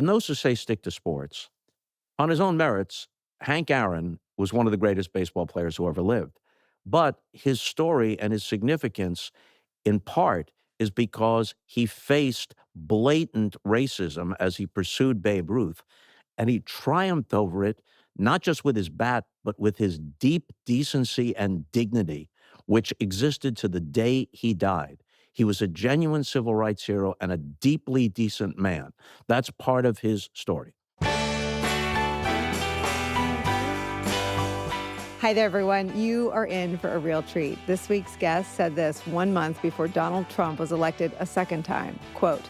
And those who say stick to sports, on his own merits, Hank Aaron was one of the greatest baseball players who ever lived. But his story and his significance, in part, is because he faced blatant racism as he pursued Babe Ruth, and he triumphed over it, not just with his bat, but with his deep decency and dignity, which existed to the day he died. He was a genuine civil rights hero and a deeply decent man. That's part of his story. Hi there, everyone. You are in for a real treat. This week's guest said this 1 month before Donald Trump was elected a second time. Quote,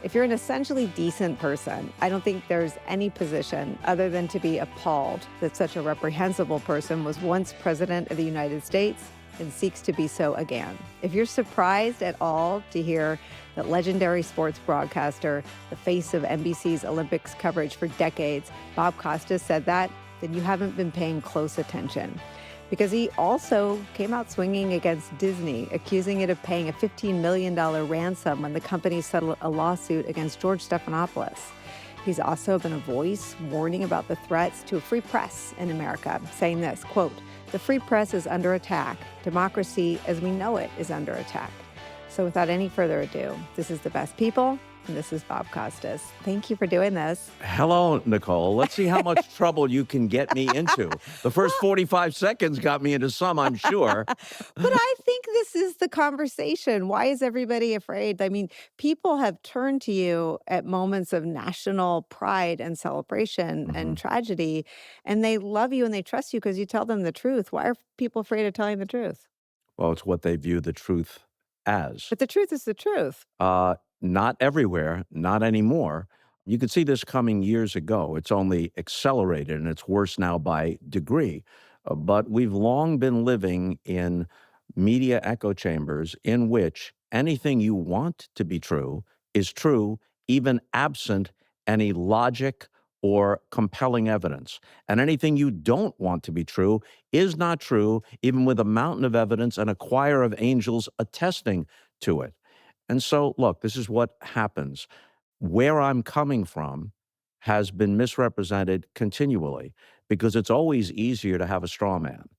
"If you're an essentially decent person, I don't think there's any position other than to be appalled that such a reprehensible person was once president of the United States and seeks to be so again. If you're surprised at all to hear that legendary sports broadcaster, the face of NBC's Olympics coverage for decades, Bob Costas said that, then you haven't been paying close attention." Because he also came out swinging against Disney, accusing it of paying a $15 million ransom when the company settled a lawsuit against George Stephanopoulos. He's also been a voice warning about the threats to a free press in America, saying this, quote, "The free press is under attack. Democracy as we know it is under attack." So without any further ado, this is The Best People, and this is Bob Costas. Thank you for doing this. Hello, Nicole. Let's see how much trouble you can get me into. The first 45 seconds got me into some, I'm sure. But I think this is the conversation. Why is everybody afraid? I mean, people have turned to you at moments of national pride and celebration and tragedy, and they love you and they trust you because you tell them the truth. Why are people afraid of telling the truth? Well, it's what they view the truth as. But the truth is the truth. Not everywhere, not anymore. You could see this coming years ago. It's only accelerated, and it's worse now by degree. But we've long been living in media echo chambers in which anything you want to be true is true, even absent any logic or compelling evidence. And anything you don't want to be true is not true, even with a mountain of evidence and a choir of angels attesting to it. And so, look, this is what happens. Where I'm coming from has been misrepresented continually because it's always easier to have a straw man.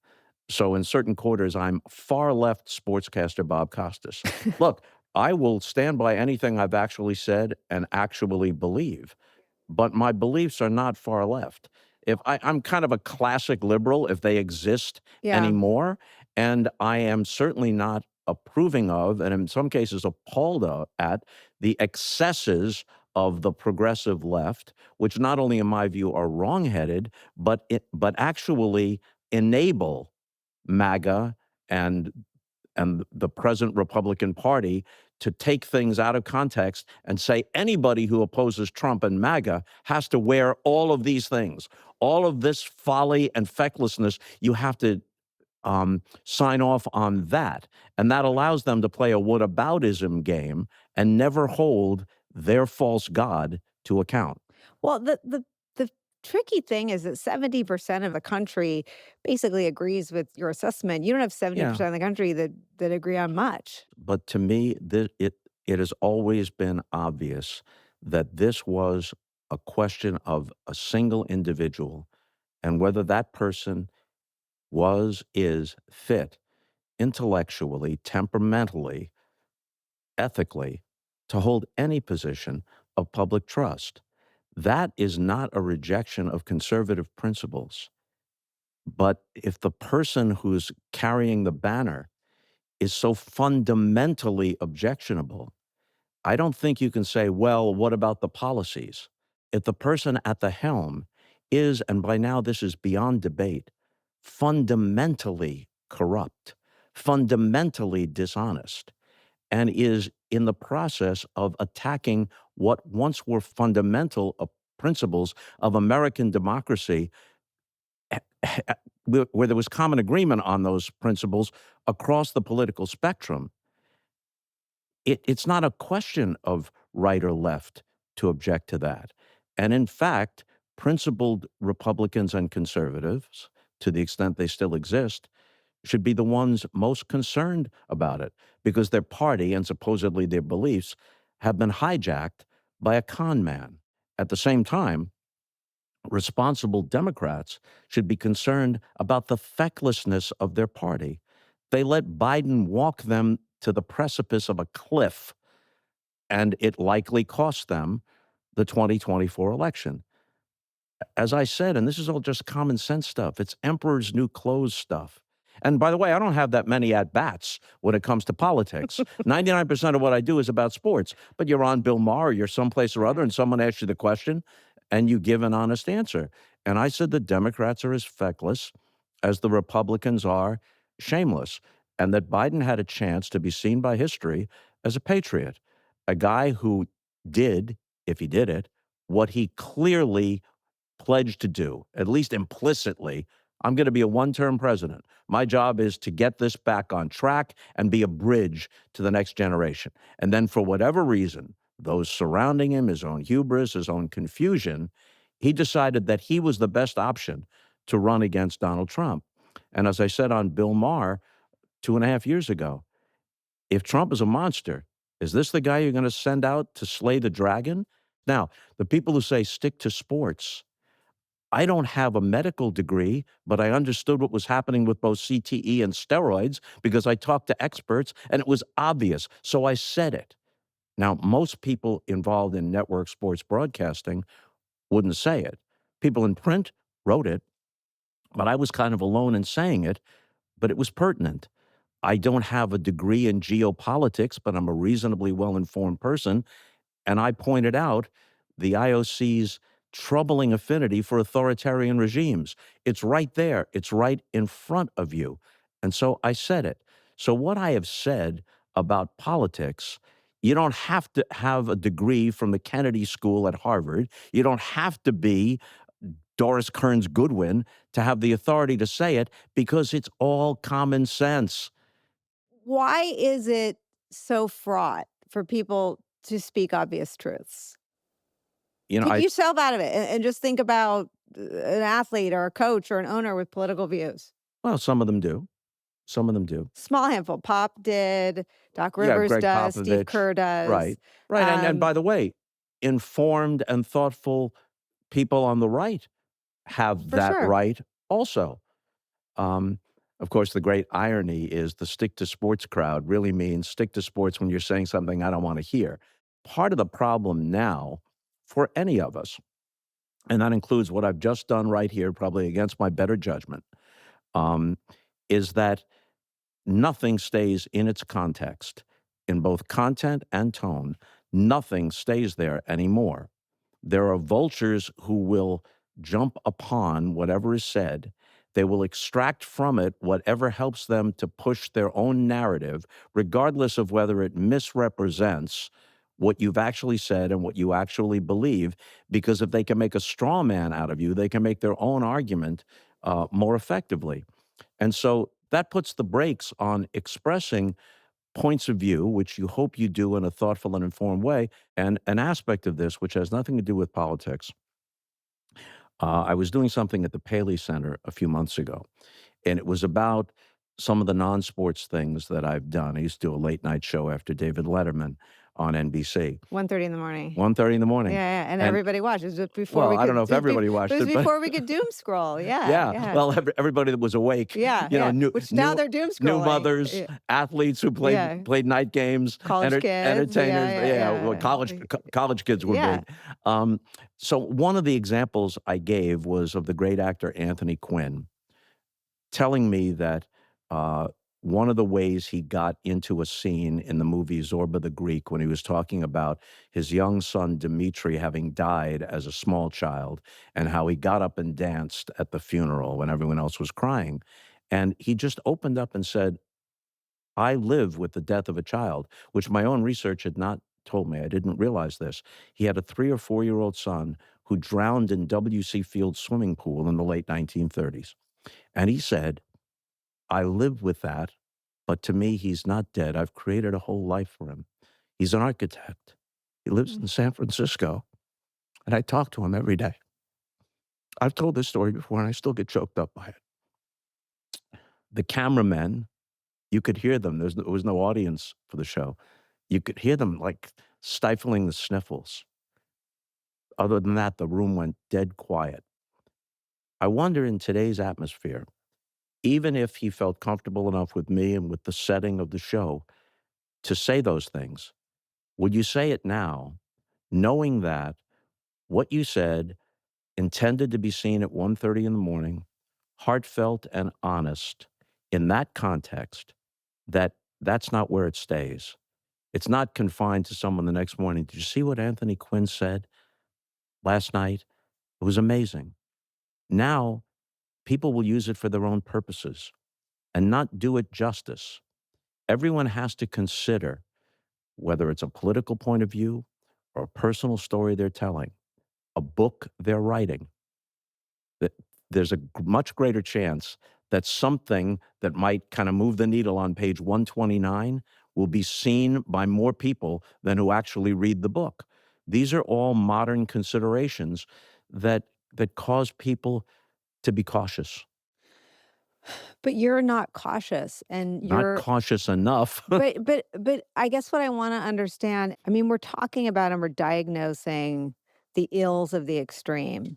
So in certain quarters, I'm far left sportscaster Bob Costas. Look, I will stand by anything I've actually said and actually believe, but my beliefs are not far left. I'm kind of a classic liberal, if they exist Yeah. anymore, and I am certainly not approving of, and in some cases appalled at, the excesses of the progressive left, which not only, in my view, are wrongheaded, but actually enable MAGA and the present Republican Party to take things out of context and say anybody who opposes Trump and MAGA has to wear all of these things. All of this folly and fecklessness, you have to sign off on that. And that allows them to play a whataboutism game and never hold their false god to account. Well, the tricky thing is that 70% of the country basically agrees with your assessment. You don't have Yeah. 70% of the country that agree on much. But to me, it has always been obvious that this was a question of a single individual and whether that person is fit intellectually, temperamentally, ethically to hold any position of public trust. That is not a rejection of conservative principles. But if the person who's carrying the banner is so fundamentally objectionable, I don't think you can say, well, what about the policies? If the person at the helm is, and by now this is beyond debate, fundamentally corrupt, fundamentally dishonest, and is in the process of attacking what once were fundamental principles of American democracy, where there was common agreement on those principles across the political spectrum, it's not a question of right or left to object to that. And in fact, principled Republicans and conservatives, to the extent they still exist, should be the ones most concerned about it because their party and supposedly their beliefs have been hijacked by a con man At the same time, responsible Democrats should be concerned about the fecklessness of their party. They let Biden walk them to the precipice of a cliff, and it likely cost them the 2024 election. As I said, and this is all just common sense stuff, it's emperor's new clothes stuff. And by the way, I don't have that many at bats when it comes to politics. 99% of what I do is about sports, but you're on Bill Maher, or you're someplace or other, and someone asks you the question, and you give an honest answer. And I said the Democrats are as feckless as the Republicans are shameless, and that Biden had a chance to be seen by history as a patriot, a guy who did, if he did it, what he clearly pledged to do, at least implicitly. I'm going to be a one-term president. My job is to get this back on track and be a bridge to the next generation. And then for whatever reason, those surrounding him, his own hubris, his own confusion, he decided that he was the best option to run against Donald Trump. And as I said on Bill Maher 2.5 years ago, if Trump is a monster, is this the guy you're going to send out to slay the dragon? Now, the people who say stick to sports, I don't have a medical degree, but I understood what was happening with both CTE and steroids because I talked to experts and it was obvious. So I said it. Now, most people involved in network sports broadcasting wouldn't say it. People in print wrote it, but I was kind of alone in saying it, but it was pertinent. I don't have a degree in geopolitics, but I'm a reasonably well-informed person. And I pointed out the IOC's troubling affinity for authoritarian regimes. It's right there. It's right in front of you. And so I said it. So what I have said about politics, you don't have to have a degree from the Kennedy School at Harvard. You don't have to be Doris Kearns Goodwin to have the authority to say it because it's all common sense. Why is it so fraught for people to speak obvious truths? You know, Take I yourself out of it and just think about an athlete or a coach or an owner with political views. well, some of them do. Some of them do. Small handful. Pop did, Doc Yeah, Rivers Greg does, Steve Popovich. Kerr does. Right. Right, and Um, by the way, informed and thoughtful people on the right have for that sure. right also. Um, of course, the great irony is the stick to sports crowd really means stick to sports when you're saying something I don't wanna hear. Part of the problem now for any of us, and that includes what I've just done right here, probably against my better judgment, um, is that nothing stays in its context. In both content and tone, nothing stays there anymore. There are vultures who will jump upon whatever is said. They will extract from it whatever helps them to push their own narrative, regardless of whether it misrepresents what you've actually said and what you actually believe. Because if they can make a straw man out of you, they can make their own argument more effectively. And so that puts the brakes on expressing points of view, which you hope you do in a thoughtful and informed way. And an aspect of this, which has nothing to do with politics, I was doing something at the Paley Center a few months ago, and it was about some of the non-sports things that I've done. I used to do a late night show after David Letterman on NBC, 1:30 in the morning. 1:30 in the Yeah, morning. yeah, and And everybody watched. It was just before well, we I don't could know if everybody watched it was it, but before we could doom scroll. Yeah, yeah, yeah. well, everybody that was awake, Yeah, you know, yeah. new Which now new they're doom new scrolling. mothers, athletes who Yeah. played night games, College kids. Yeah, entertainers, yeah, yeah, well, yeah. college kids were Yeah. big. Um, so one of the examples I gave was of the great actor Anthony Quinn telling me that uh, one of the ways he got into a scene in the movie Zorba the Greek when he was talking about his young son Dmitri having died as a small child and how he got up and danced at the funeral when everyone else was crying. And he just opened up and said, I live with the death of a child, which my own research had not told me. I didn't realize this. He had a 3 or 4 year old son who drowned in W.C. Field's swimming pool in the late 1930s. And he said, I live with that, but to me, he's not dead. I've created a whole life for him. He's an architect. He lives in San Francisco, and I talk to him every day. I've told this story before, and I still get choked up by it. The cameramen, you could hear them. There was no audience for the show. You could hear them like stifling the sniffles. Other than that, the room went dead quiet. I wonder in today's atmosphere, even if he felt comfortable enough with me and with the setting of the show to say those things, would you say it now, knowing that what you said intended to be seen at 1:30 in the morning, heartfelt and honest in that context, that that's not where it stays. It's not confined to someone the next morning. Did you see what Anthony Quinn said last night? It was amazing. Now, people will use it for their own purposes and not do it justice. Everyone has to consider whether it's a political point of view or a personal story they're telling, a book they're writing, that there's a much greater chance that something that might kind of move the needle on page 129 will be seen by more people than who actually read the book. These are all modern considerations that cause people to be cautious, But you're not cautious and not you're cautious enough. but I guess what I wanna understand, I mean, we're talking about and we're diagnosing the ills of the extreme.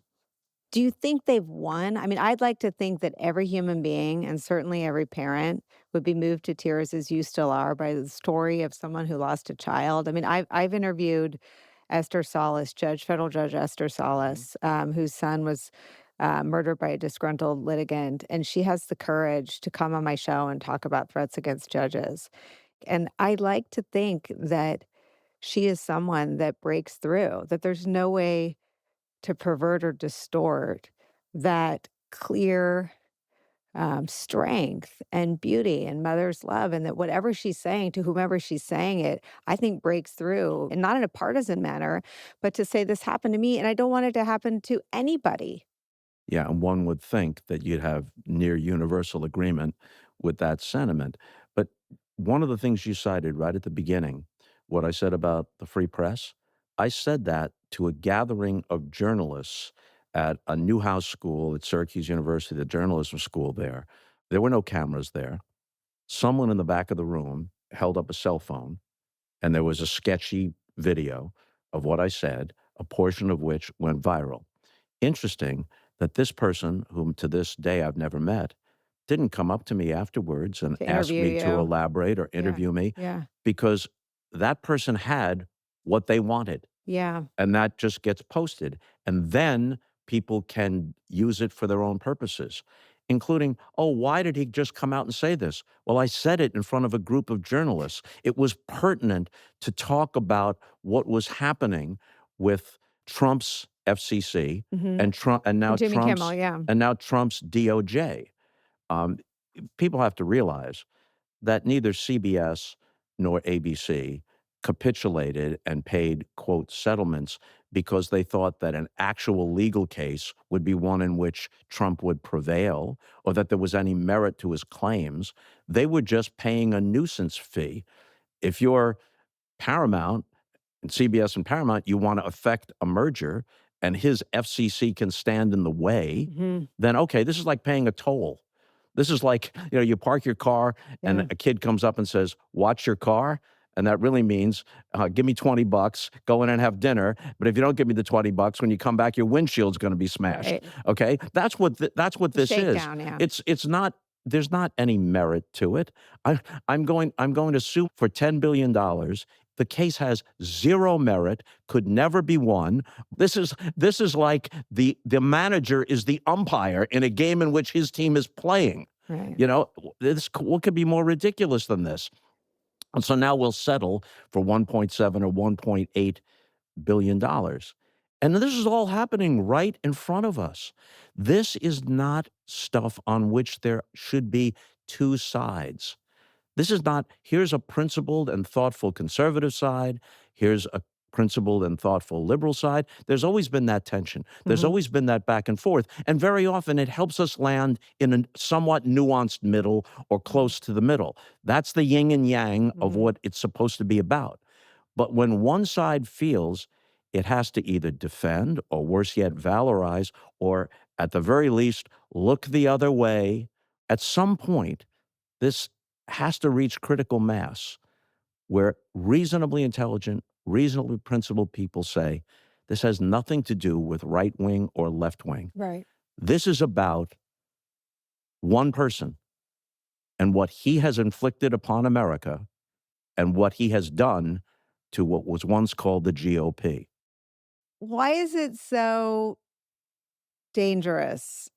Do you think they've won? I mean, I'd like to think that every human being, and certainly every parent, would be moved to tears as you still are by the story of someone who lost a child. I mean, I've interviewed Esther Salas, federal judge Esther Mhm. Salas, whose son was murdered by a disgruntled litigant, and she has the courage to come on my show and talk about threats against judges. And I like to think that she is someone that breaks through, that there's no way to pervert or distort that clear strength and beauty and mother's love, and that whatever she's saying to whomever she's saying it, I think breaks through, and not in a partisan manner, but to say this happened to me and I don't want it to happen to anybody. Yeah, and one would think that you'd have near universal agreement with that sentiment. But one of the things you cited right at the beginning, what I said about the free press, I said that to a gathering of journalists at a Newhouse School at Syracuse University, the journalism school there. There were no cameras there. Someone in the back of the room held up a cell phone, and there was a sketchy video of what I said, a portion of which went viral. Interesting that this person, whom to this day I've never met, didn't come up to me afterwards and To ask interview me to you. elaborate or Yeah. interview me Yeah. because that person had what they wanted, Yeah. and that just gets posted. And then people can use it for their own purposes, including, "Oh, why did he just come out and say this?" Well, I said it in front of a group of journalists. It was pertinent to talk about what was happening with Trump's FCC Mhm. and Trump and now And Jimmy Kimmel, Trump's yeah. DOJ. Um, People have to realize that neither CBS nor ABC capitulated and paid, quote, settlements because they thought that an actual legal case would be one in which Trump would prevail or that there was any merit to his claims. They were just paying a nuisance fee. If you're Paramount and CBS and Paramount, you want to affect a merger and his FCC can stand in the way, Mhm. then okay, this is like paying a toll. This is like, you park your car and Yeah. a kid comes up and says, "Watch your car." And that really means, give me 20 bucks, go in and have dinner. But if you don't give me the 20 bucks, when you come back, your windshield's going to be smashed. Right. Okay. That's what The this is. shakedown, yeah. It's not, there's not any merit to it. I, I'm going to sue for $10 billion. The case has zero merit, could never be won. This is like the manager is the umpire in a game in which his team is playing. Right. What could be more ridiculous than this? And so now we'll settle for 1.7 or 1.8 billion dollars. And this is all happening right in front of us. This is not stuff on which there should be two sides. This is not, here's a principled and thoughtful conservative side, here's a principled and thoughtful liberal side. There's always been that tension. There's Mhm. always been that back and forth. And very often it helps us land in a somewhat nuanced middle or Mhm. close to the middle. That's the yin and yang of Mhm. what it's supposed to be about. But when one side feels it has to either defend or worse yet, valorize, or at the very least, look the other way, at some point, this has to reach critical mass where reasonably intelligent, reasonably principled people say, This has nothing to do with right wing or left wing. Right. This is about one person and what he has inflicted upon America and what he has done to what was once called the GOP. Why is it so dangerous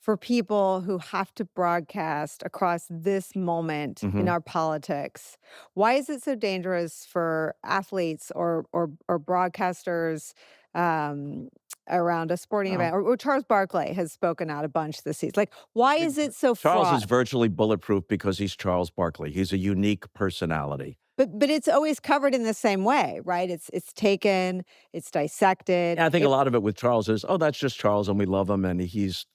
for people who have to broadcast across this moment in Mhm. our politics? Why is it so dangerous for athletes or broadcasters um, around a sporting Well, event? Or Charles Barkley has spoken out a bunch this season. Like, why is it so Charles is fraught? virtually bulletproof because he's Charles Barkley. He's a unique personality. But it's always covered in the same way, right? It's taken, it's dissected. Yeah, I think a It lot of it with Charles is, "Oh, that's just Charles, and we love him, and he's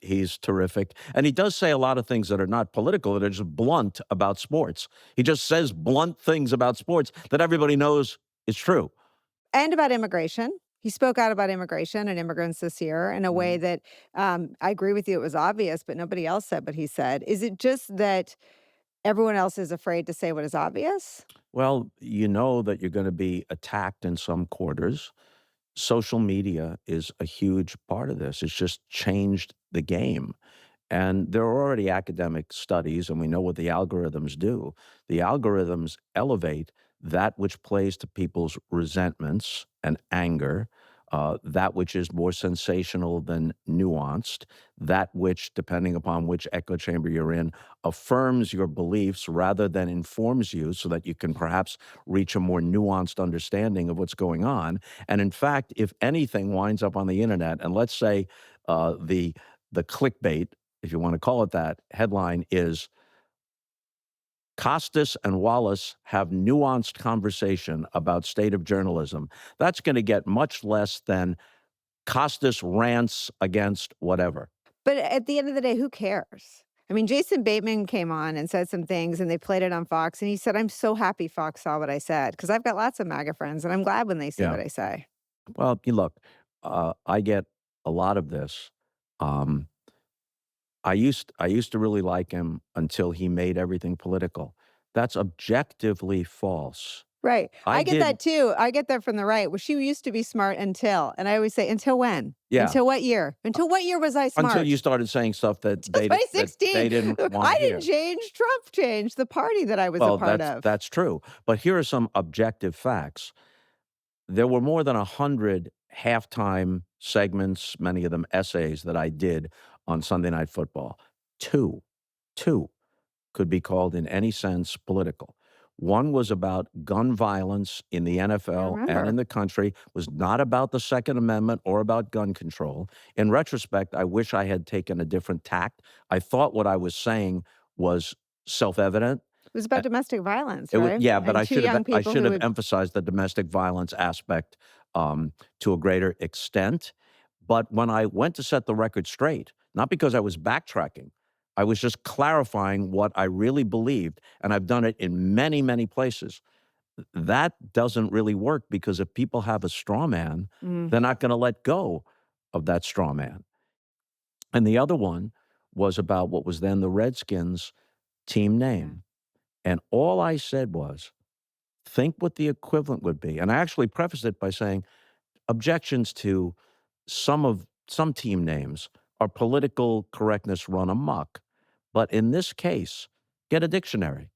terrific." And he does say a lot of things that are not political, that are just blunt about sports. He just says blunt things about sports that everybody knows is true. and about immigration. He spoke out about immigration and immigrants this year in a way Mhm. that I agree with you. It was obvious, but nobody else said what he said. Is it just that everyone else is afraid to say what is obvious? Well, you know that you're gonna be attacked in some quarters. Social media is a huge part of this. It's just changed the game. And there are already academic studies, and we know what the algorithms do. The algorithms elevate that which plays to people's resentments and anger, that which is more sensational than nuanced, that which, depending upon which echo chamber you're in, affirms your beliefs rather than informs you so that you can perhaps reach a more nuanced understanding of what's going on. And in fact, if anything winds up on the internet, and let's say the clickbait, if you want to call it that, headline is Costas and Wallace have nuanced conversation about state of journalism. That's going to get much less than Costas rants against whatever. But at the end of the day, who cares? I mean, Jason Bateman came on and said some things, and they played it on Fox, and he said, "I'm so happy Fox saw what I said because I've got lots of MAGA friends, and I'm glad when they see Yeah. what I say." Well, you look, I get a lot of this. Um, I used to really like him until he made everything political. That's objectively false. Right. I I get did, that too. I get that from the right. Well, she used to be smart until, and I always say, until when? yeah, Until what year? Until what year was I until you smart? started saying stuff Till that 2016. they didn't wanna I didn't hear. change. Trump changed the party that I was a Well, part that's of. that's true, but here are some objective facts. There were more than 100 halftime segments, many of them essays, that I did on Sunday Night Football. 2, 2 could be called in any sense political. One was about gun violence in the I NFL and in remember. the country, was not about the Second Amendment or about gun control. In retrospect, I wish I had taken a different tact. I thought what I was saying was self-evident. It was about domestic violence, It would, right? yeah, but And two young I people should who have would. emphasized the domestic violence aspect, to a greater extent. But when I went to set the record straight, not because I was backtracking, I was just clarifying what I really believed, and I've done it in many, many places. That doesn't really work because if people have a straw man, Mm, they're not gonna let go of that straw man. And the other one was about what was then the Redskins team yeah. name, and all I said was, think what the equivalent would be. And I actually prefaced it by saying objections to some team names are political correctness run amok. But in this case, get a dictionary.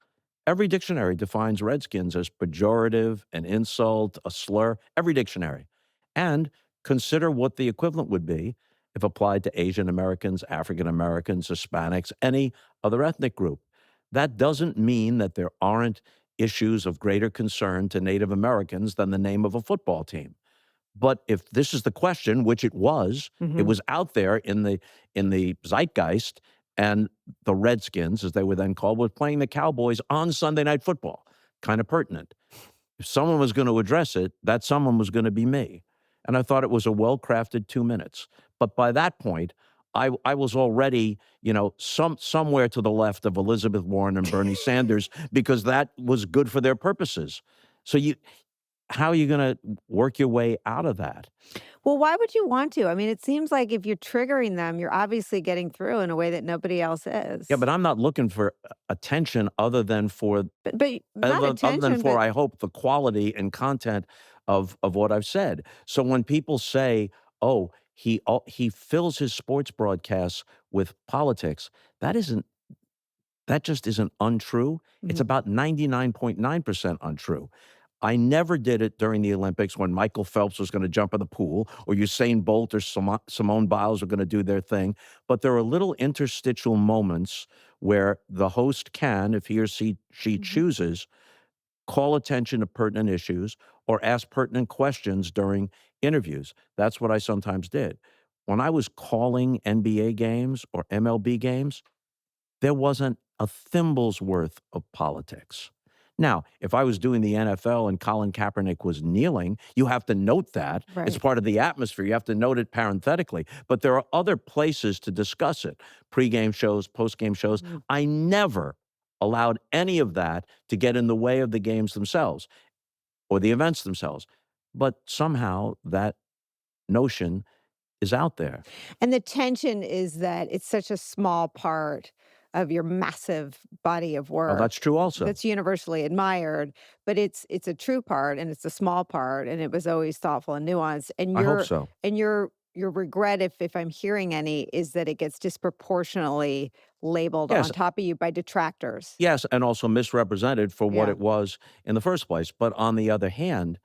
Every dictionary defines Redskins as pejorative, an insult, a slur, every dictionary. And consider what the equivalent would be if applied to Asian Americans, African Americans, Hispanics, any other ethnic group. That doesn't mean that there aren't issues of greater concern to Native Americans than the name of a football team. But if this is the question, which it Mhm. was out there in the zeitgeist, and the Redskins, as they were then called, were playing the Cowboys on Sunday Night Football. Kind of pertinent. If someone was going to address it, that someone was going to be me. And I thought it was a well-crafted 2 minutes. But by that point, I was already, somewhere to the left of Elizabeth Warren and Bernie Sanders because that was good for their purposes. So how are you gonna work your way out of that? Well, why would you want to? I mean, it seems like if you're triggering them, you're obviously getting through in a way that nobody else Yeah, is. but I'm not looking for attention other than But not other than attention, for, but I hope, the quality and content of what I've said. So when people say, "Oh, he fills his sports broadcasts with politics," that isn't that just isn't untrue. It's Mhm. about 99.9% untrue. I never did it during the Olympics when Michael Phelps was gonna jump in the pool or Usain Bolt or Simone Biles were gonna do their thing, but there are little interstitial moments where the host can, if he or she Mhm. chooses, call attention to pertinent issues or ask pertinent questions during interviews. That's what I sometimes did. When I was calling NBA games or MLB games, there wasn't a thimble's worth of politics. Now, if I was doing the NFL and Colin Kaepernick was kneeling, you have to note that. It's Right. part of the atmosphere. You have to note it parenthetically. But there are other places to discuss it, pregame shows, postgame shows. Mhm. I never allowed any of that to get in the way of the games themselves or the events themselves. But somehow that notion is out there. And the tension is that it's such a small part of your massive body of Well, work that's true also. that's universally admired, but it's a true part and it's a small part and it was always thoughtful and nuanced. And I hope so. your regret, if I'm hearing any, is that it gets disproportionately labeled Yes, on top of you by detractors. yes, and also misrepresented for what Yeah. it was in the first place. But on the other hand,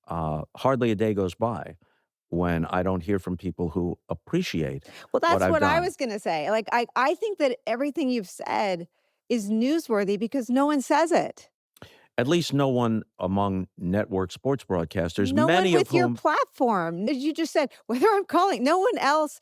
hardly a day goes by when I don't hear from people who appreciate Well, what that's I've what I done. was gonna say. Like, I think that everything you've said is newsworthy because no one says it. At least no one among network sports broadcasters, No one many of with your whom platform. As you just said, whether I'm calling, no one else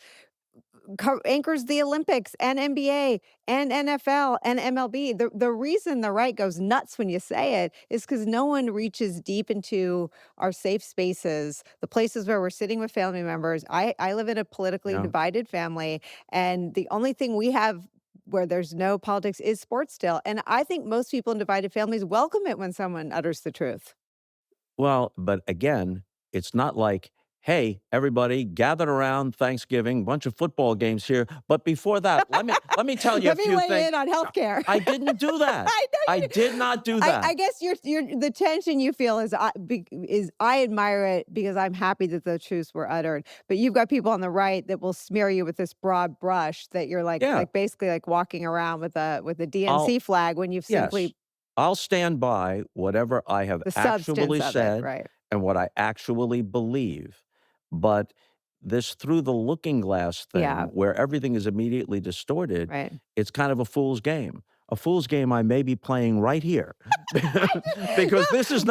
anchors the Olympics and NBA and NFL and MLB. The reason the right goes nuts when you say it is because no one reaches deep into our safe spaces, the places where we're sitting with family members. I live in a politically yeah. divided family, and the only thing we have where there's no politics is sports still. And I think most people in divided families welcome it when someone utters the truth. Well, but again, it's not like, "Hey, everybody gathered around Thanksgiving, bunch of football games here, but before that, let me tell you a Let me few weigh things." in on No, healthcare. I didn't do that. I know I you did not do I that. guess you're the tension you feel is I admire it because I'm happy that the truths were uttered, but you've got people on the right that will smear you with this broad brush that you're Yeah, basically like walking around with a I'll DNC flag when you've yes. simply I'll stand by whatever I have the substance actually of it, said right? and what I actually believe. But this through the looking glass thing Yeah, where everything is immediately distorted, right. it's kind of a fool's game. A fool's game I may be playing right here. Because this is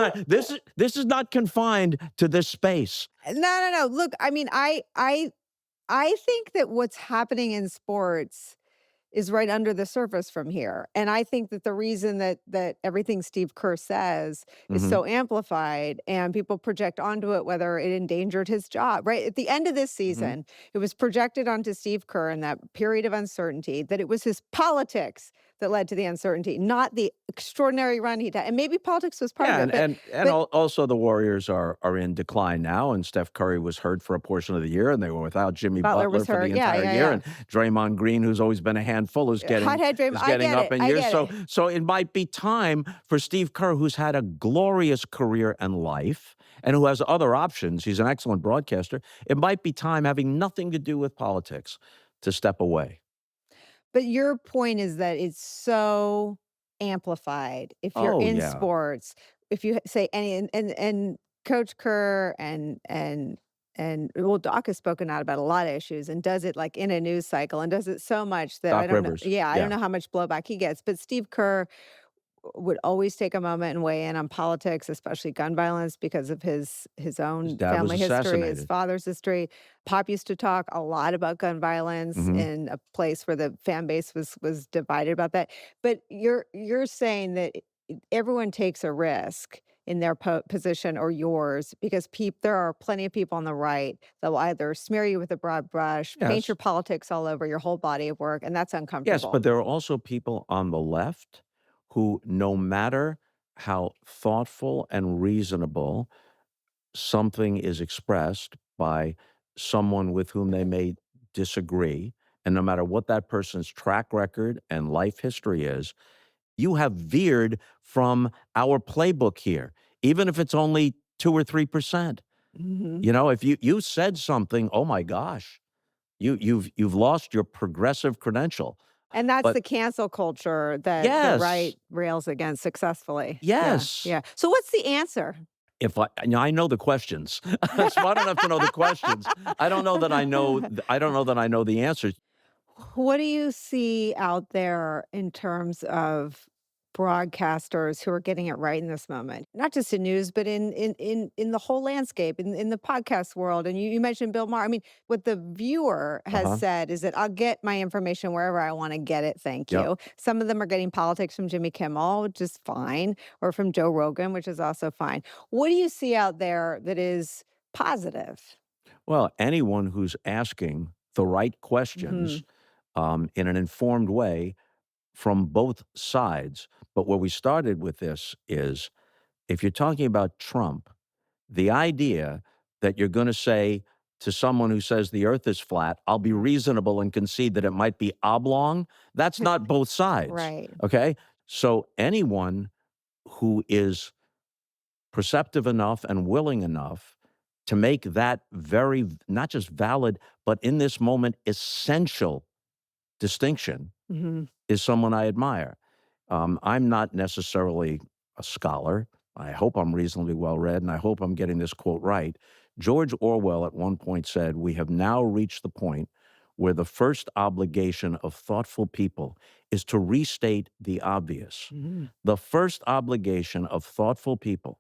not confined to this space. No. Look, I mean, I think that what's happening in sports is right under the surface from here. And I think that the reason that everything Steve Kerr says is Mhm, so amplified and people project onto it whether it endangered his job, right? At the end of this mhm. season, it was projected onto Steve Kerr in that period of uncertainty that it was his politics that led to the uncertainty, not the extraordinary run he'd had. And maybe politics was part of Yeah, it, and but also the Warriors are in decline now, and Steph Curry was hurt for a portion of the year, and they were without Jimmy Butler Butler was for the hurt. Yeah, entire yeah, year, yeah. and Draymond Green, who's always been a handful, Hothead Dream. is I getting get up it. in I years. get So it. so it might be time for Steve Kerr, who's had a glorious career and life, and who has other options. He's an excellent broadcaster. It might be time, having nothing to do with politics, to step away. But your point is that it's so amplified if you're Oh in yeah, sports, if you say any and Coach Kerr and well, Doc has spoken out about a lot of issues and does it like in a news cycle and does it so much that I Doc don't know. Rivers. Yeah, I don't Yeah, know how much blowback he gets. But Steve Kerr would always take a moment and weigh in on politics, especially gun violence, because of his his own dad was family history, his assassinated. father's history. Pop used to talk a lot about gun violence Hmm. in a place where the fan base was divided about that. But you're saying that everyone takes a risk in their position or yours because there are plenty of people on the right that will either smear you with a broad brush, paint your Yes. politics all over your whole body of work, and that's Yes, uncomfortable. but there are also people on the left who, no matter how thoughtful and reasonable something is expressed by someone with whom they may disagree, and no matter what that person's track record and life history is, you have veered from our playbook here, even if it's only 2 or 3%. Mhm. You know, if you said something, oh my gosh, you've lost your progressive credential. And that's But the cancel culture that the yes, right rails against successfully. Yeah, yes. yeah. So what's the answer? If I know the questions. I'm smart enough to know the questions. I don't know that I know the answers. What do you see out there in terms of broadcasters who are getting it right in this moment? Not just in news, but in the whole landscape, in the podcast world. And you mentioned Bill Maher. I mean, what the viewer has Uh-huh. said is that I'll get my information wherever I want to get it. Thank Yep. you. Some of them are getting politics from Jimmy Kimmel, which is fine, or from Joe Rogan, which is also fine. What do you see out there that is positive? Well, anyone who's asking the right Hmm. questions, in an informed way from both sides. But where we started with this is, if you're talking about Trump, the idea that you're gonna say to someone who says the earth is flat, "I'll be reasonable and concede that it might be oblong," that's not both sides, Right. okay? So anyone who is perceptive enough and willing enough to make that very not just valid, but in this moment, essential distinction Hmm. is someone I admire. I'm not necessarily a scholar. I hope I'm reasonably well read, and I hope I'm getting this quote right. George Orwell at one point said, "We have now reached the point where the first obligation of thoughtful people is to restate the obvious." Hmm. The first obligation of thoughtful people,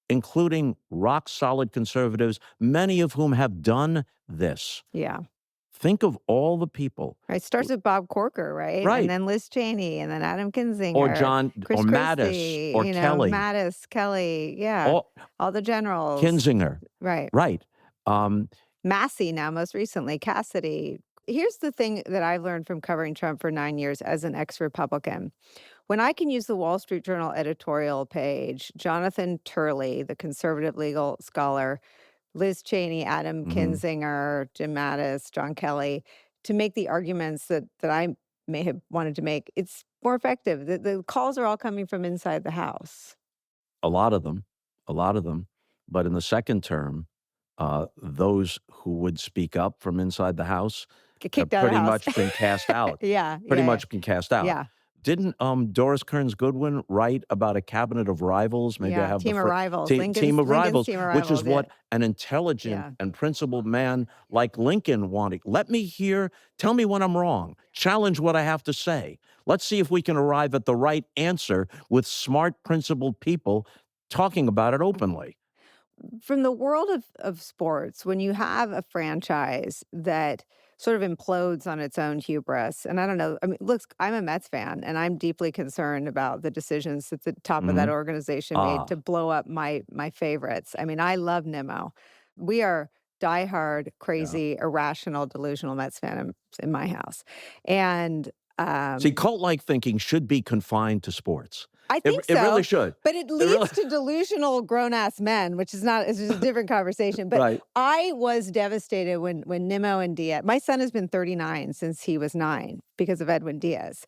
including rock solid conservatives, many of whom have done this. Yeah. Think of all the people. Right, starts with Bob Corker, right? And Right. then Liz Cheney, and then Adam Or Kinzinger, John Chris or Mattis Christie, or Kelly Mattis, Kelly, yeah, or all the generals. Kinzinger. Right. Right. Um, Massey now, most recently, Cassidy. Here's the thing that I've learned from covering Trump for 9 years as an ex-Republican. When I can use the Wall Street Journal editorial page, Jonathan Turley, the conservative legal scholar, Liz Cheney, Adam mhm. Kinzinger, Jim Mattis, John Kelly, to make the arguments that I may have wanted to make, it's more effective. The calls are all coming from inside the house. A lot of them, a lot of them. But in the second term, those who would speak up from inside the House Get have kicked out of pretty the much house. been cast out, Yeah, pretty yeah, much been cast out. yeah, Didn't, Doris Kearns Goodwin write about a cabinet of rivals? Maybe I yeah. have the Team of rivals. team of Lincoln's rivals, team of which is rivals. Yeah, what an intelligent yeah. and principled man like Lincoln wanted. Let me hear, tell me when I'm wrong, challenge what I have to say. Let's see if we can arrive at the right answer with smart, principled people talking about it openly. From the world of sports, when you have a franchise that sort of implodes on its own hubris, and I don't know, I mean, look, I'm a Mets fan, and I'm deeply concerned about the decisions that the top of that Mhm. organization made to Ah, blow up my favorites. I mean, I love Nimmo. We are diehard, yeah. crazy, irrational, delusional Mets fan in my house, and See, um, cult-like thinking should be confined to sports. I It think it really so, should. but it It really leads to delusional grown-ass men, which is not it's just a different conversation, but right. I was devastated when Nimmo and Diaz my son has been 39 since he was 9 because of Edwin Diaz.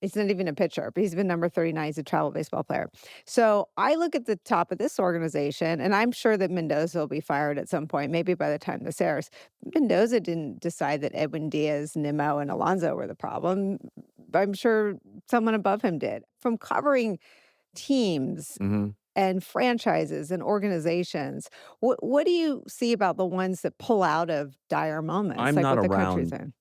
He's not even a pitcher, but he's been number 39, he's a travel baseball player. So, I look at the top of this organization, and I'm sure that Mendoza will be fired at some point, maybe by the time this airs. Mendoza didn't decide that Edwin Diaz, Nimmo, and Alonso were the problem. I'm sure someone above him did. From covering teams Mhm. and franchises and organizations, what do you see about the ones that pull out of dire moments I'm like not what the country's around in?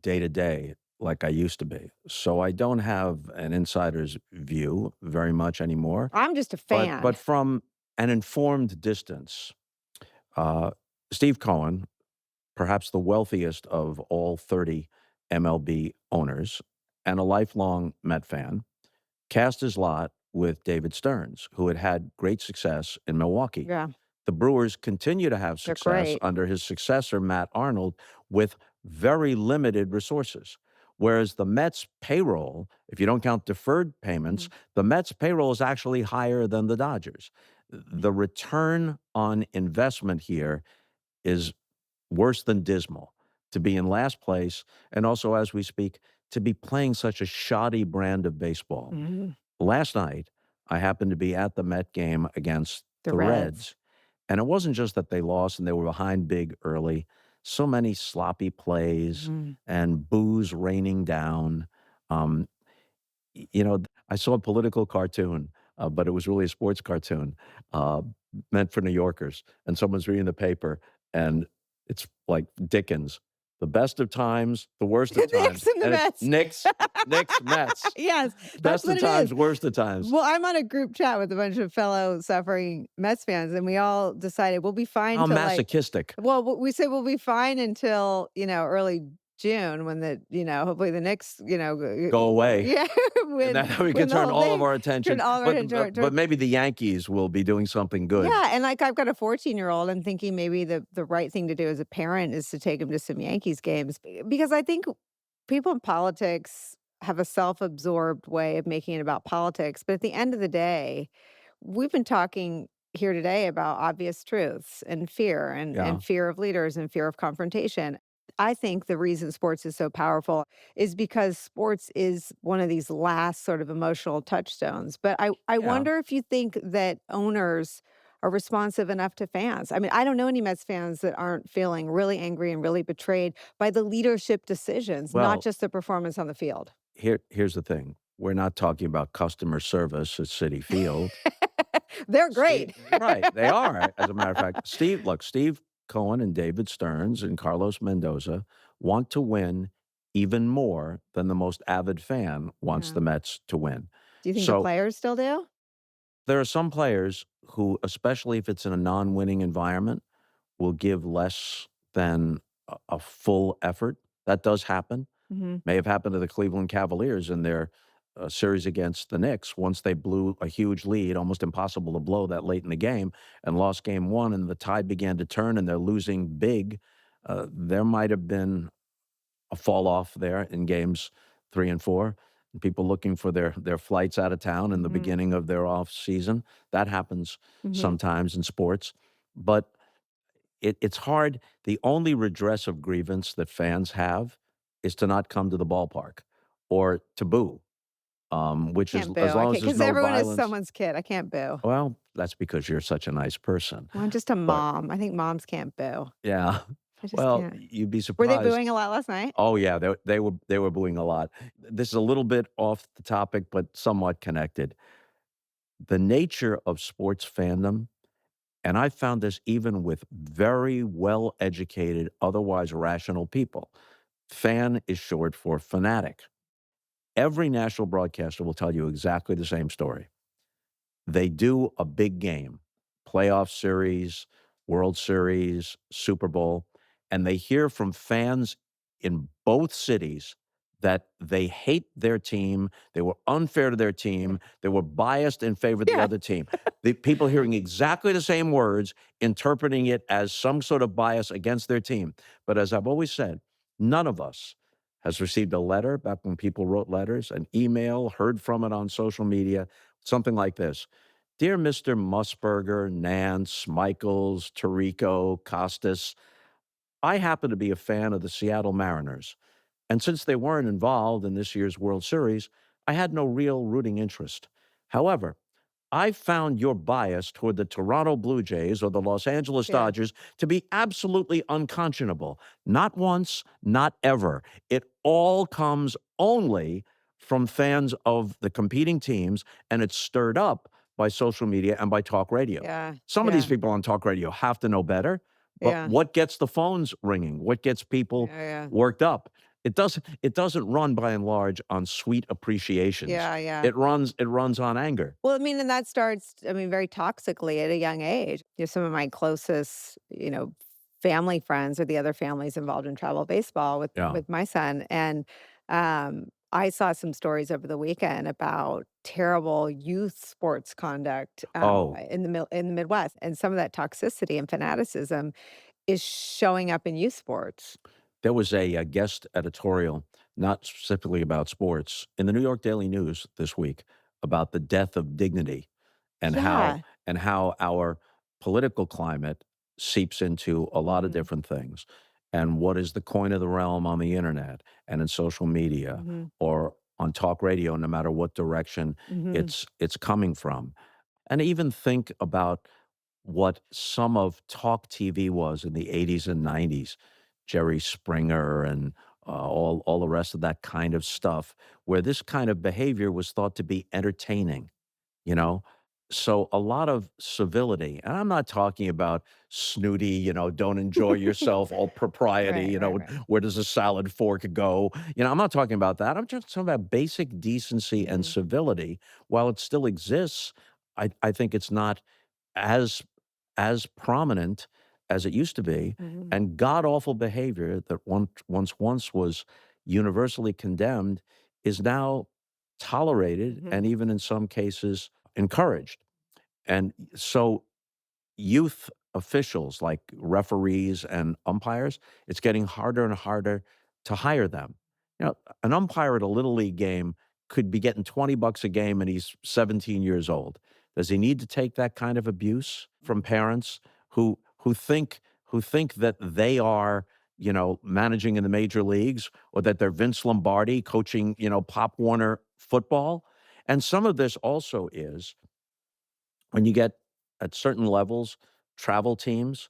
day to day like I used to be, so I don't have an insider's view very much anymore, I'm just a but fan. from an informed distance, uh, Steve Cohen, perhaps the wealthiest of all 30 MLB owners and a lifelong Met fan, cast his lot with David Stearns, who had had great success in Milwaukee. Yeah, The Brewers continue to have they're success great. under his successor, Matt Arnold, with very limited resources. Whereas the Mets payroll, if you don't count deferred payments, Mhm. the Mets payroll is actually higher than the Dodgers. The return on investment here is worse than dismal. To be in last place, and also as we speak, to be playing such a shoddy brand of baseball. Mhm. Last night, I happened to be at the Met game against The the Reds. Reds. And it wasn't just that they lost and they were behind big early. So many sloppy plays Mhm. and booze raining down. Um, I saw a political cartoon, but it was really a sports cartoon, uh, meant for New Yorkers, and someone's reading the paper, and it's like Dickens, "The best of times, the worst of The Knicks times," and the and it's Mets. Knicks, Mets. Yes, that's Best what of it is. times, worst of times. Well, I'm on a group chat with a bunch of fellow suffering Mets fans, and we all decided we'll be fine How till like, masochistic. well, we said we'll be fine until, early June when hopefully the Knicks, Go away. yeah, And when then we can when the turn whole all of thing our turned attention, all of our but attention but maybe the Yankees will be doing something good. yeah, and like I've got a 14-year-old, I'm thinking maybe the right thing to do as a parent is to take him to some Yankees games because I think people in politics have a self-absorbed way of making it about politics, but at the end of the day, we've been talking here today about obvious truths and fear Yeah, and fear of leaders and fear of confrontation. I think the reason sports is so powerful is because sports is one of these last sort of emotional touchstones. But I yeah. wonder if you think that owners are responsive enough to fans. I mean, I don't know any Mets fans that aren't feeling really angry and really betrayed by the leadership decisions, not Well, just the performance on the field. here's the thing. We're not talking about customer service at Citi Field. They're Steve great. Right, they are, as a matter of fact. Steve Cohen and David Stearns and Carlos Mendoza want to win even more than the most avid fan wants Yeah. the Mets to win. Do you think the So, players still do? there are some players who, especially if it's in a non-winning environment, will give less than a full effort. That does happen. Mhm. May have happened to the Cleveland Cavaliers in their, series against the Knicks once they blew a huge lead, almost impossible to blow that late in the game, and lost game 1, and the tide began to turn, and they're losing big. There might have been a fall off there in games 3 and 4, and people looking for their flights out of town in the Mhm. beginning of their off season. That happens Mhm. sometimes in sports, but it's hard. The only redress of grievance that fans have is to not come to the ballpark or to boo, which is Can't boo. as I long as can't there's because no everyone is violence. someone's kid. I can't boo. Well, that's because you're such a nice person. Well, I'm just a But mom. I think moms can't boo. yeah, I just well, can't. you'd be Were they surprised. booing a lot last night? Oh, yeah, they were booing a lot. This is a little bit off the topic, but somewhat connected. The nature of sports fandom, and I found this even with very well-educated, otherwise rational people. Fan is short for fanatic. Every national broadcaster will tell you exactly the same story. They do a big game, playoff series, World Series, Super Bowl, and they hear from fans in both cities that they hate their team, they were unfair to their team, they were biased in favor of the Yeah. other team. The people hearing exactly the same words, interpreting it as some sort of bias against their team. But as I've always said, none of us has received a letter back when people wrote letters, an email, heard from it on social media, something like this. Dear Mr. Musburger, Nance, Michaels, Tirico, Costas, I happen to be a fan of the Seattle Mariners, and since they weren't involved in this year's World Series, I had no real rooting interest. However, I found your bias toward the Toronto Blue Jays or the Los Angeles Yeah. Dodgers to be absolutely unconscionable. Not once, not ever. It all comes only from fans of the competing teams, and it's stirred up by social media and by talk radio. Yeah. Some of these Yeah. people on talk radio have to know better, but Yeah. what gets the phones ringing? What gets people Yeah. Yeah. worked up? It doesn't run by and large on sweet appreciations. Yeah. Yeah. It runs on anger. Well, I mean, and that starts, I mean, very toxically at a young age. Some of my closest, family friends or the other families involved in travel baseball with Yeah. my son, and I saw some stories over the weekend about terrible youth sports conduct Oh, in the Midwest, and some of that toxicity and fanaticism is showing up in youth sports. there was a guest editorial, not specifically about sports, in the New York Daily News this week about the death of dignity and how Yeah. and how our political climate seeps into a lot of Hmm. different things. And what is the coin of the realm on the internet and in social media Hmm. or on talk radio, no matter what direction Hmm. it's coming from. And even think about what some of talk TV was in the 80s and 90s, Jerry Springer and all the rest of that kind of stuff, where this kind of behavior was thought to be entertaining, you know? So a lot of civility, and I'm not talking about snooty, don't enjoy yourself, all propriety, Right, right, right. where does a salad fork go? I'm not talking about that. I'm just talking about basic decency and Mhm, civility. While it still exists, I think it's not as prominent as it used to be, mhm, and god awful behavior that once was universally condemned is now tolerated and mhm. even in some cases encouraged. And so youth officials like referees and umpires, it's getting harder and harder to hire them. An umpire at a little league game could be getting 20 bucks a game and he's 17 years old. Does he need to take that kind of abuse from parents who think that they are, managing in the major leagues or that they're Vince Lombardi coaching, Pop Warner football? And some of this also is when you get at certain levels, travel teams,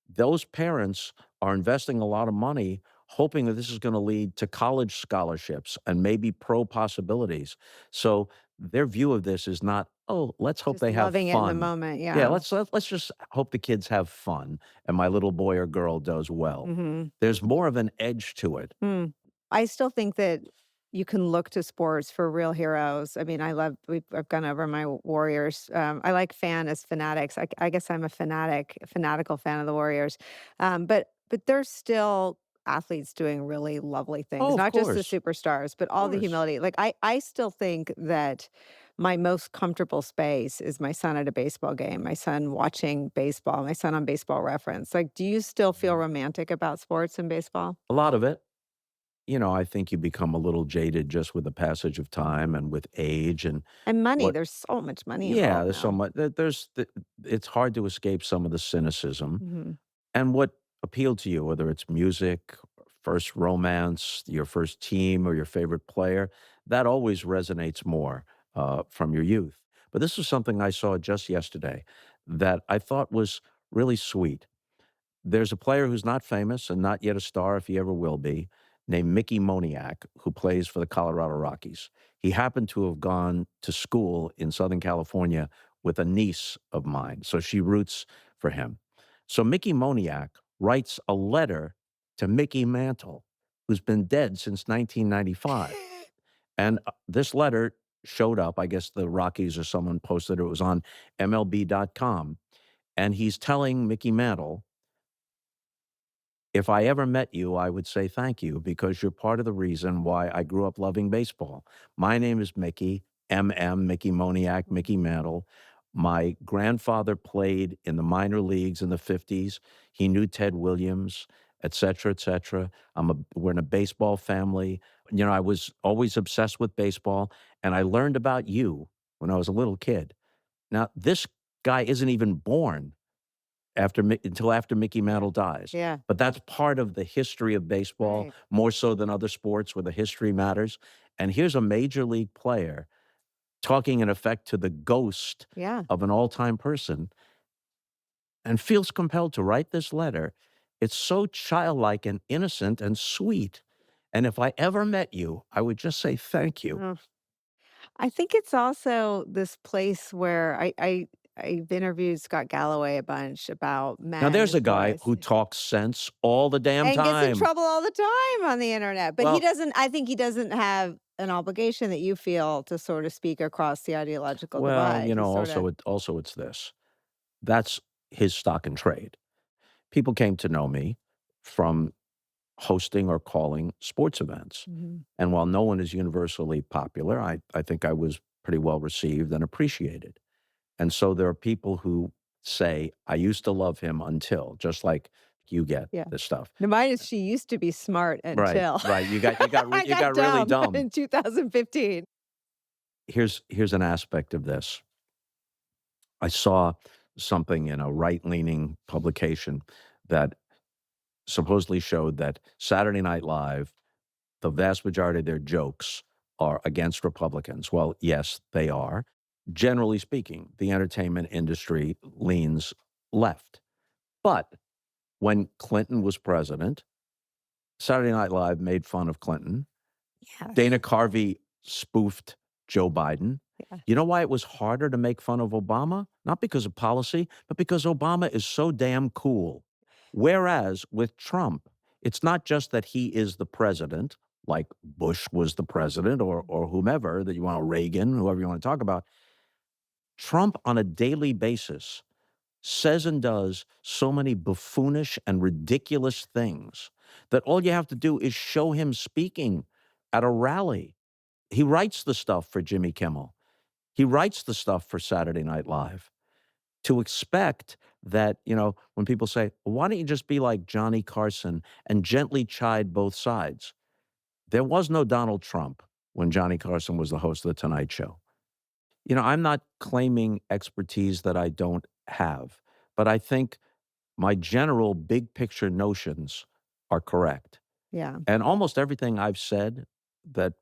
those parents are investing a lot of money hoping that this is gonna lead to college scholarships and maybe pro possibilities. So their view of this is not, "Oh, let's hope Just they have loving it in the fun." moment, Yeah, yeah. let's just hope the kids have fun and my little boy or girl does well. Mhm. There's more of an edge to it. Hmm. I still think that you can look to sports for real heroes. I mean, I've gone over my Warriors. I like fan as fanatics. I guess I'm a fanatical fan of the Warriors. But there's still athletes doing really lovely Oh, things, of not just the course, superstars, but of all the course. humility. Like I still think that my most comfortable space is my son at a baseball game, my son watching baseball, my son on baseball reference. Like, do you still feel Mhm. romantic about sports and baseball? A lot of it. I think you become a little jaded just with the passage of time and with age and And money, what there's so much money yeah, involved there's so now. much it's hard to escape some of the cynicism. Mhm. And what appealed to you, whether it's music, first romance, your first team, or your favorite player, that always resonates more, from your youth. But this was something I saw just yesterday that I thought was really sweet. There's a player who's not famous and not yet a star, if he ever will be, named Mickey Moniak, who plays for the Colorado Rockies. He happened to have gone to school in Southern California with a niece of mine, so she roots for him. So Mickey Moniak writes a letter to Mickey Mantle, who's been dead since 1995. And this letter showed up. I guess the Rockies or someone posted it. It was on MLB.com. And he's telling Mickey Mantle, if I ever met you, I would say thank you because you're part of the reason why I grew up loving baseball. My name is Mickey, Mickey Moniak, Mickey Mantle. My grandfather played in the minor leagues in the 50s. He knew Ted Williams, et cetera, et cetera. We're in a baseball family. I was always obsessed with baseball, and I learned about you when I was a little kid. Now, this guy isn't even born until after Mickey Mantle dies. Yeah, But that's part of the history of baseball, right. more so than other sports where the history matters. And here's a major league player talking in effect to the ghost Yeah. of an all-time person and feels compelled to write this letter. It's so childlike and innocent and sweet. And if I ever met you, I would just say thank you. Oh, I think it's also this place where I've interviewed Scott Galloway a bunch about Now men there's and a guy sports who talks sense all the damn and gets in time. trouble all the time on the internet, but he Well, doesn't I think he doesn't have an obligation that you feel to sort of speak across the ideological well, divide. He's sorta also it's this. That's his stock and trade. People came to know me from hosting or calling sports events. Mhm. And while no one is universally popular, I think I was pretty well received and appreciated. And so there are people who say, I used to love him until, just like you get Yeah. this stuff. No, mine is she used to be smart Right, until right. I You got got really dumb dumb. in 2015. Here's an aspect of this. I saw something in a right-leaning publication that supposedly showed that Saturday Night Live, the vast majority of their jokes are against Republicans. Well, yes, they are. Generally speaking, the entertainment industry leans left. But when Clinton was president, Saturday Night Live made fun of Clinton. Yes. Dana Carvey spoofed Joe Biden. Yeah. You know why it was harder to make fun of Obama? Not because of policy, but because Obama is so damn cool. Whereas with Trump, it's not just that he is the president, like Bush was the president or whomever that you want, Reagan, whoever you want to talk about. Trump on a daily basis says and does so many buffoonish and ridiculous things that all you have to do is show him speaking at a rally. He writes the stuff for Jimmy Kimmel. He writes the stuff for Saturday Night Live. To expect that, when people say, well, why don't you just be like Johnny Carson and gently chide both sides? There was no Donald Trump when Johnny Carson was the host of The Tonight Show. I'm not claiming expertise that I don't have, but I think my general big picture notions are correct. Yeah. And almost everything I've said that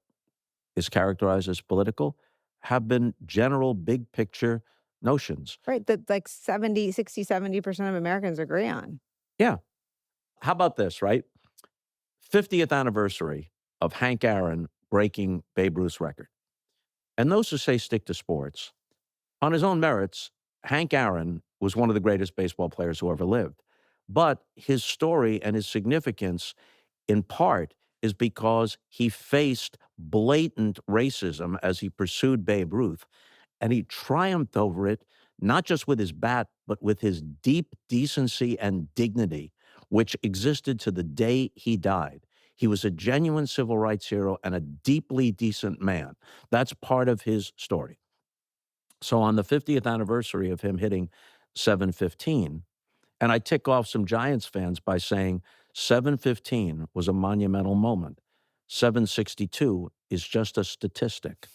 is characterized as political have been general big picture notions. Right. That like 70% of Americans agree on. Yeah. How about this, right? 50th anniversary of Hank Aaron breaking Babe Ruth's record. And those who say stick to sports, on his own merits, Hank Aaron was one of the greatest baseball players who ever lived. But his story and his significance, in part, is because he faced blatant racism as he pursued Babe Ruth. And he triumphed over it, not just with his bat, but with his deep decency and dignity, which existed to the day he died. He was a genuine civil rights hero and a deeply decent man. That's part of his story. So on the 50th anniversary of him hitting 715, and I tick off some Giants fans by saying 715 was a monumental moment. 762 is just a statistic.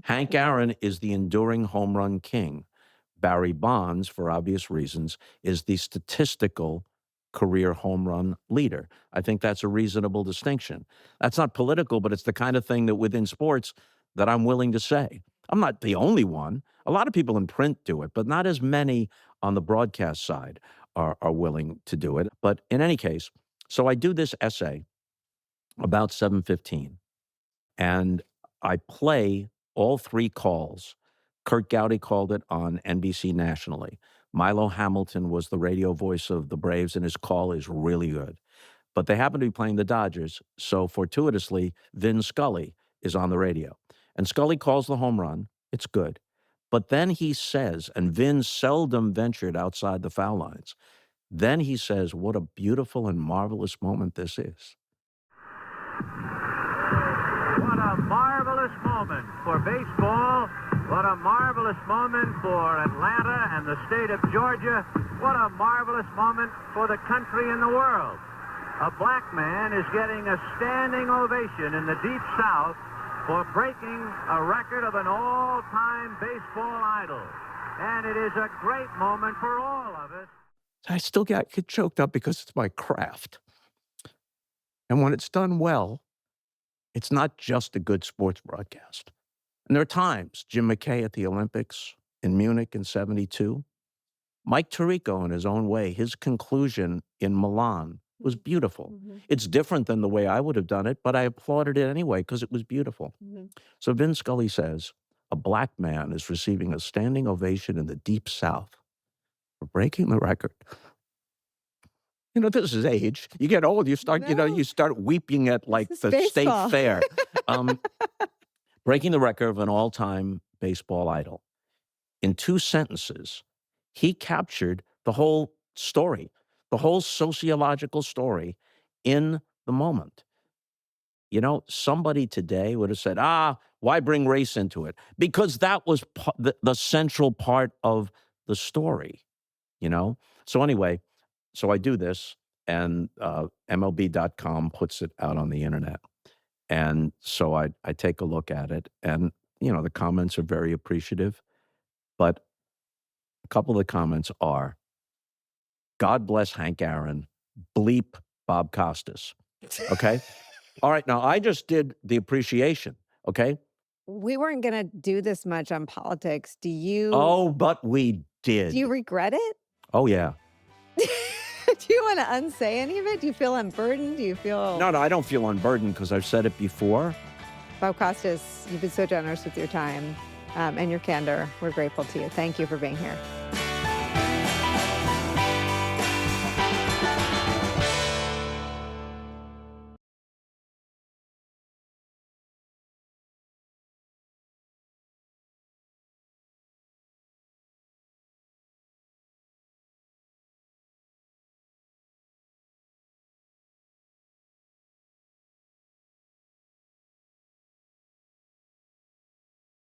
Hank Aaron is the enduring home run king. Barry Bonds, for obvious reasons, is the statistical career home run leader. I think that's a reasonable distinction. That's not political, but it's the kind of thing that within sports that I'm willing to say. I'm not the only one. A lot of people in print do it, but not as many on the broadcast side are willing to do it. But in any case, so I do this essay about 715, and I play all three calls. Kurt Gowdy called it on NBC nationally. Milo Hamilton was the radio voice of the Braves, and his call is really good. But they happen to be playing the Dodgers, so fortuitously, Vin Scully is on the radio. And Scully calls the home run. It's good. But then he says, and Vin seldom ventured outside the foul lines, then he says, what a beautiful and marvelous moment this is. What a marvelous moment for baseball. What a marvelous moment for Atlanta and the state of Georgia. What a marvelous moment for the country and the world. A black man is getting a standing ovation in the Deep South for breaking a record of an all-time baseball idol. And it is a great moment for all of us. I still get choked up because it's my craft. And when it's done well, it's not just a good sports broadcast. And there are times, Jim McKay at the Olympics in Munich in 72, Mike Tirico in his own way, his conclusion in Milan was beautiful. Mm-hmm. It's different than the way I would have done it, but I applauded it anyway because it was beautiful. Mm-hmm. So Vin Scully says, a black man is receiving a standing ovation in the Deep South for breaking the record. This is age. You get old, you start, you start weeping at like the baseball. state fair. Breaking the record of an all-time baseball idol. In 2 sentences, he captured the whole story, the whole sociological story in the moment. Somebody today would have said, why bring race into it? Because that was the central part of the story, So anyway, so I do this, and MLB.com puts it out on the internet. And so I take a look at it, and, the comments are very appreciative. But a couple of the comments are, God bless Hank Aaron, bleep Bob Costas. Okay? All right, now I just did the appreciation, okay? We weren't going to do this much on politics. Oh, but we did. Do you regret it? Oh, yeah. Do you want to unsay any of it? Do you feel unburdened? Do you feel... No, I don't feel unburdened because I've said it before. Bob Costas, you've been so generous with your time and your candor. We're grateful to you. Thank you for being here.